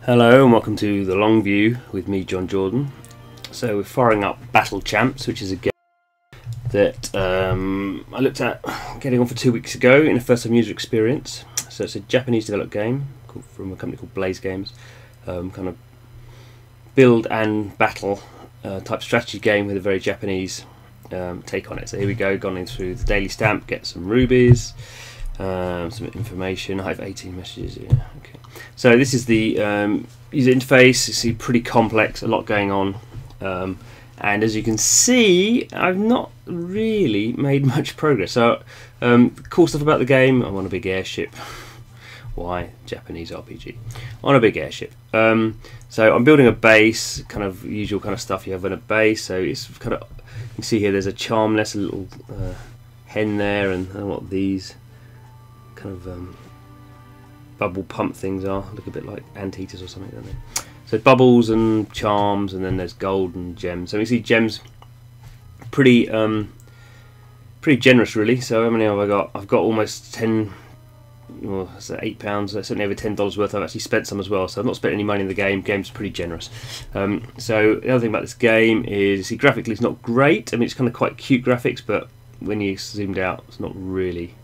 Hello and welcome to The Long View with me, Jon Jordan. So we're firing up Battle Champs, which is a game that I looked at getting on for 2 weeks ago in a first time user experience. So it's a Japanese developed game from a company called Blaze Games, kind of build and battle type strategy game with a very Japanese take on it. So here we go, gone in through the daily stamp, get some rubies, some information. I have 18 messages. Yeah, okay. So this is the user interface. You see, pretty complex, a lot going on, and as you can see, I've not really made much progress. So cool stuff about the game. I'm on a big airship. Why Japanese RPG? On a big airship. So I'm building a base, kind of usual kind of stuff you have in a base. So it's kind of, you can see here there's a charm nest, a little hen there, and what these kind of bubble pump things are. Look a bit like anteaters or something, don't they? So bubbles and charms, and then there's gold and gems. So you see gems, pretty generous really. So how many have I got? I've got almost 10. Well, that's £8. That's certainly over $10 worth. I've actually spent some as well, so I've not spent any money in the game. Game's pretty generous. So the other thing about this game is, see, graphically it's not great. I mean, it's kind of quite cute graphics, but when you zoomed out, it's not really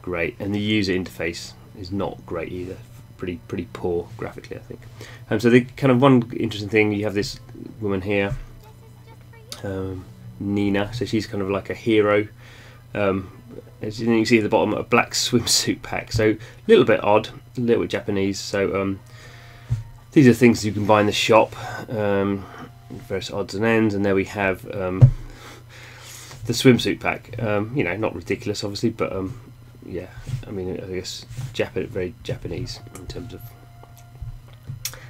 great. And the user interface is not great either. Pretty poor graphically, I think. So the kind of one interesting thing, you have this woman here, Nina. So she's kind of like a hero. As you can see at the bottom, a black swimsuit pack. So a little bit odd, a little bit Japanese. So these are things you can buy in the shop, various odds and ends. And there we have the swimsuit pack. You know, not ridiculous, obviously, but yeah, I mean, I guess very Japanese in terms of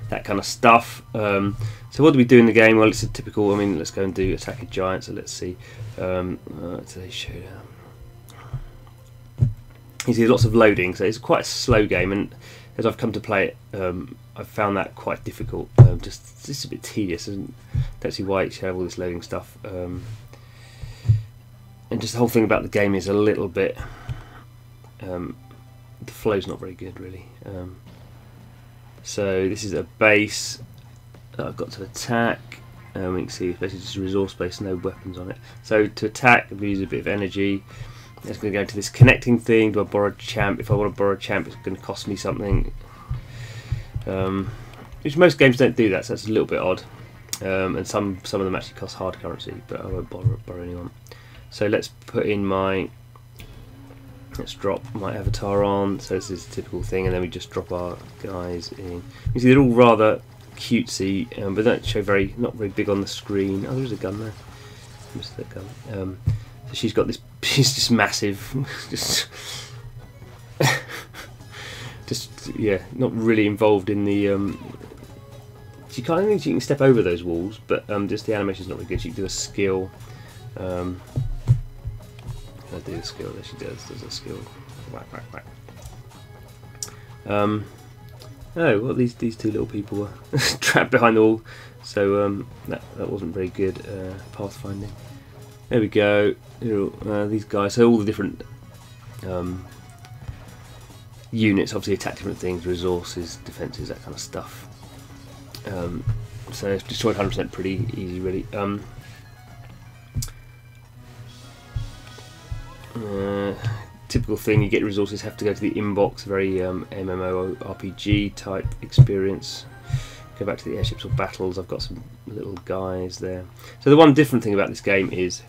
that kind of stuff. So what do we do in the game? Well, it's a typical, I mean, let's go and do attack a giant. So let's see. Today's showdown. You see lots of loading, so it's quite a slow game, and as I've come to play it, I've found that quite difficult. Just a bit tedious, and don't see why it should have all this loading stuff. And just the whole thing about the game is a little bit. The flow's not very good, really. So this is a base that I've got to attack. We can see it's basically just a resource base, no weapons on it. So to attack, we use a bit of energy. It's going to go into this connecting thing. Do I borrow a champ? If I want to borrow a champ, it's going to cost me something. Which most games don't do that, so that's a little bit odd. And some of them actually cost hard currency, but I won't borrow anyone. So let's put in my. Let's drop my avatar on. So this is a typical thing, and then we just drop our guys in. You see, they're all rather cutesy, but don't show not very big on the screen. Oh, there's a gun there. I missed that gun. So she's got this. She's just massive. just yeah, not really involved in the. She can't. I don't think she can step over those walls, but just the animation's not very good. She can do a skill. I do the skill. There she does. There's a skill. Whack, whack, whack. Oh, well, these two little people were trapped behind the wall, so that wasn't very good pathfinding. There we go. These guys. So all the different units obviously attack different things, resources, defences, that kind of stuff. So it's destroyed 100% pretty easy, really. Typical thing, you get resources, have to go to the inbox, very MMO RPG type experience. Go back to the airships or battles. I've got some little guys there. So the one different thing about this game is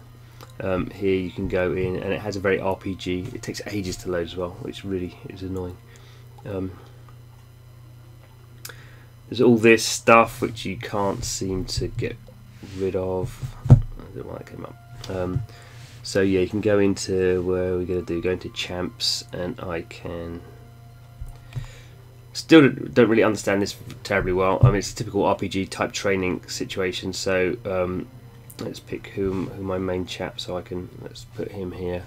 here you can go in, and it has a very RPG. It takes ages to load as well, which really is annoying. There's all this stuff which you can't seem to get rid of. I don't know why that came up. So yeah, you can go into, where are we going to do? Go into champs, and I can. Still don't really understand this terribly well. I mean, it's a typical RPG type training situation. So let's pick who my main chap. So I can, let's put him here,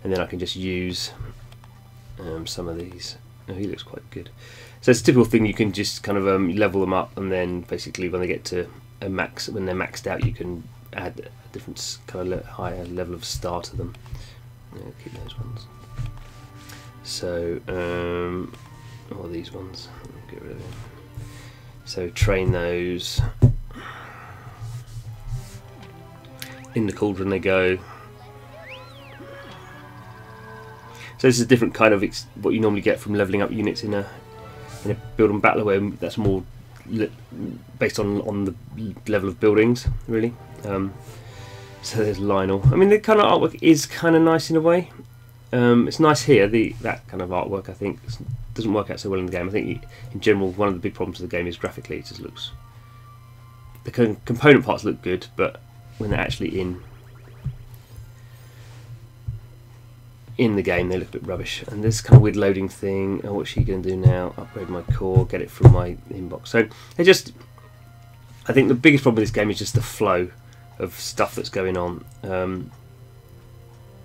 and then I can just use some of these. Oh, he looks quite good. So it's a typical thing. You can just kind of level them up, and then basically when they get to a max, when they're maxed out, you can add a different kind of higher level of star to them. Yeah, keep those ones. So or these ones, get rid of them. So train those. In the cauldron they go. So this is a different kind of what you normally get from leveling up units in a build and battler, where that's more based on the level of buildings, really. So there's Lionel. I mean, the kind of artwork is kind of nice in a way. It's nice here. That kind of artwork, I think, doesn't work out so well in the game. I think in general one of the big problems of the game is graphically it just looks. The component parts look good, but when they're actually in the game they look a bit rubbish. And this kind of weird loading thing. Oh, what's she going to do now? Upgrade my core, get it from my inbox. So I think the biggest problem with this game is just the flow of stuff that's going on.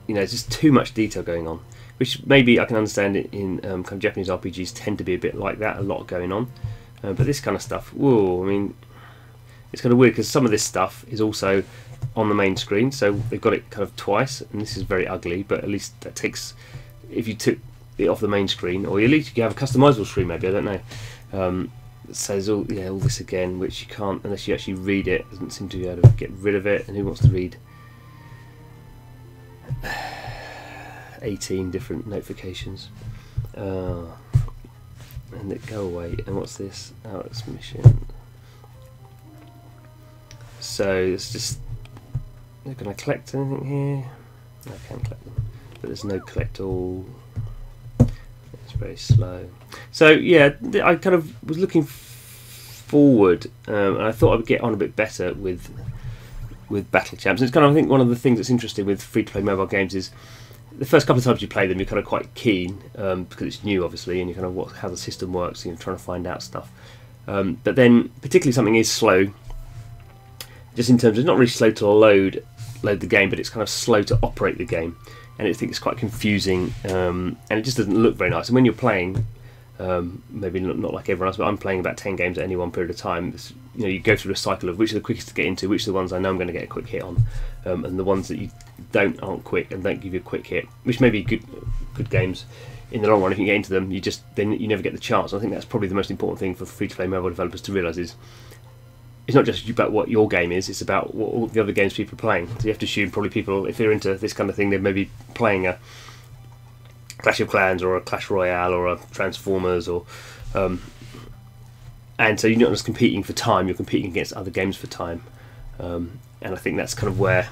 You know, there's just too much detail going on, which maybe I can understand it in kind of Japanese RPGs tend to be a bit like that, a lot going on. But this kind of stuff, whoa, I mean, it's kind of weird because some of this stuff is also on the main screen, so they've got it kind of twice, and this is very ugly, but at least that takes, if you took it off the main screen, or at least you could have a customizable screen maybe, I don't know. So there's all this again, which you can't, unless you actually read it, doesn't seem to be able to get rid of it, and who wants to read 18 different notifications? And it go away, and what's this? Oh, it's mission. So it's just, they're going to collect anything here? I can't collect them, but there's no collect all. It's very slow. So yeah, I kind of was looking forward, and I thought I would get on a bit better with Battle Champs. And it's kind of, I think, one of the things that's interesting with free-to-play mobile games is the first couple of times you play them, you're kind of quite keen because it's new, obviously, and you kind of how the system works, and you're trying to find out stuff. But then, particularly, something is slow. Just in terms of not really slow to load the game, but it's kind of slow to operate the game, and I think it's quite confusing, and it just doesn't look very nice. And when you're playing, maybe not like everyone else, but I'm playing about 10 games at any one period of time. You know, you go through a cycle of which are the quickest to get into, which are the ones I know I'm going to get a quick hit on, and the ones that you aren't quick and don't give you a quick hit, which may be good games in the long run. If you get into them, you never get the chance. I think that's probably the most important thing for free-to-play mobile developers to realise is it's not just about what your game is, it's about what all the other games people are playing. So you have to assume probably people, if they're into this kind of thing, they're maybe playing a Clash of Clans or a Clash Royale or a Transformers, or and so you're not just competing for time, you're competing against other games for time. And I think that's kind of where,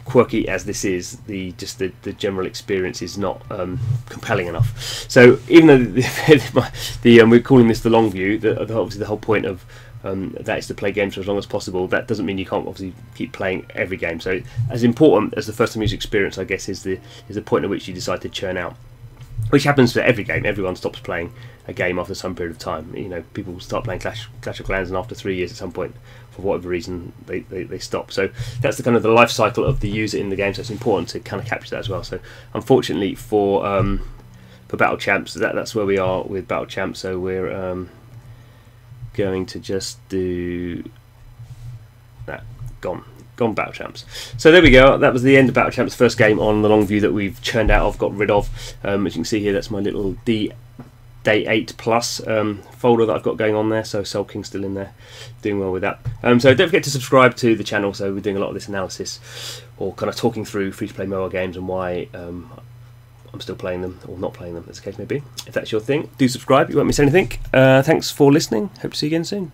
quirky as this is, the general experience is not compelling enough. So even though we're calling this the long view, obviously the whole point of that is to play games for as long as possible. That doesn't mean you can't obviously keep playing every game. So as important as the first time user experience, I guess, is the point at which you decide to churn out, which happens for every game. Everyone stops playing a game after some period of time. You know, people start playing Clash of Clans, and after 3 years, at some point, for whatever reason, they stop. So that's the kind of the life cycle of the user in the game. So it's important to kind of capture that as well. So unfortunately for Battle Champs, that's where we are with Battle Champs. So we're going to just do that. Gone Battle Champs. So there we go. That was the end of Battle Champs' first game on the long view that we've churned out of, got rid of. As you can see here, that's my little Day 8 Plus folder that I've got going on there. So Soul King's still in there, doing well with that. So don't forget to subscribe to the channel. So we're doing a lot of this analysis, or kind of talking through free-to-play mobile games and why I'm still playing them or not playing them, as the case may be. If that's your thing, do subscribe, you won't miss anything. Thanks for listening, hope to see you again soon.